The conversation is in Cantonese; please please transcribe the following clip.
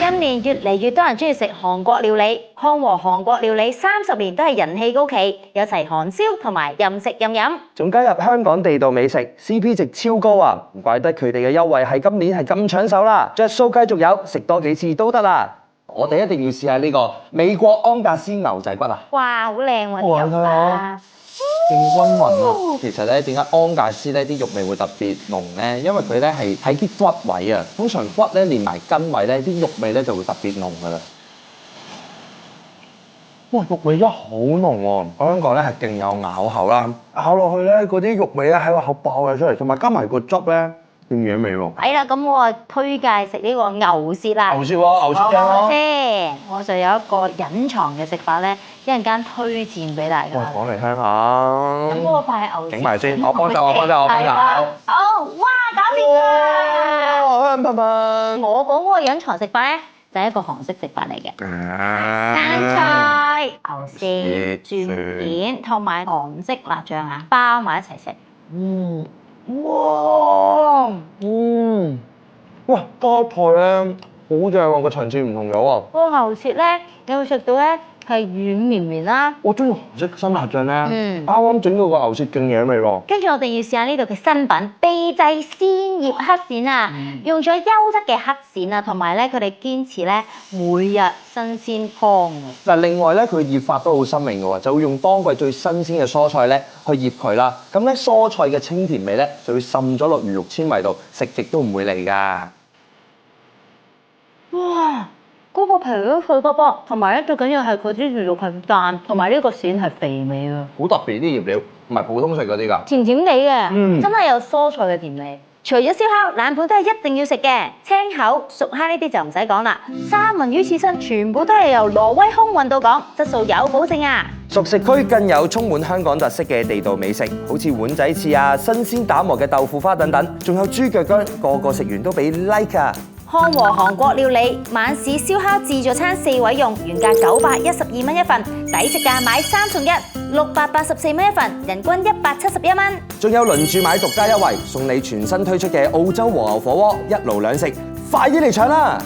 近年越嚟越多人中意食韓國料理，康和韓國料理30年都係人氣高企，有齊韓燒同埋任食任飲，仲加入香港地道美食 ，CP 值超高啊！唔怪得佢哋嘅優惠喺今年係咁搶手啦，着數繼續有，食多幾次都得啦。我哋一定要試下呢個美國安格斯牛仔骨啊！哇，好靚喎！哇，睇下勁均勻啊！其實咧，點解安格斯咧啲肉味會特別濃咧？因為佢咧係喺啲骨位啊，通常骨咧連埋筋位咧，啲肉味咧就會特別濃噶啦。哇，肉味真係好濃喎！香港咧係勁有咬口啦，咬落去咧嗰啲肉味咧喺個口爆咗出嚟，同埋加埋個汁咧勁嘢味喎。係啦，咁我推介食呢個牛舌啦。牛舌喎，牛舌正咯。先，我就有一個隱藏嘅食法咧，一陣間推薦俾大家。喂，講嚟聽下。咁嗰個塊牛舌。整埋先，我幫手。係啊。哦，哇，搞掂啦！香噴噴。我講嗰個隱藏食法咧，就係一個韓式食法嚟嘅。生菜、牛舌、蒜片同埋韓式辣醬啊，包埋一齊食。哇，多菜咧，好正喎，個層次唔同咗喎。個牛舌咧，你會食到咧係軟綿綿啦。我中意韓式辛辣醬咧，啱啱整到個牛舌勁嘢味喎。跟住我哋要試下呢度嘅新品秘製鮮葉黑鱔啊，用咗優質嘅黑鱔啊，同埋咧佢哋堅持咧每日新鮮湯嘅。嗱，另外咧佢醃法都好新穎嘅喎，就會用當季最新鮮嘅蔬菜咧去醃佢啦。咁咧蔬菜嘅清甜味咧就會滲咗落魚肉纖維度，食極都唔會膩㗎。哇！嗰個皮都脆卜卜，同埋咧最緊要係佢啲魚肉係彈，同埋呢個鱔係肥味啊！好特別啲醃料，唔係普通食嗰啲㗎。甜甜地嘅，真係有蔬菜嘅甜味。除咗燒烤、冷盤都係一定要食嘅，青口、熟蝦呢啲就唔使講啦。三文魚刺身全部都係由挪威空運到港，質素有保證啊！熟食區更有充滿香港特色嘅地道美食，好似碗仔翅啊、新鮮打磨嘅豆腐花等等，仲有豬腳薑，個個食完都俾 like 啊！康和韓國料理晚市燒烤自助餐4位用，原價912蚊一份，抵食價買3送1，684蚊一份，人均171蚊。仲有輪住買獨家優惠，送你全新推出嘅澳洲和牛火鍋，一爐兩食，快啲嚟搶啦！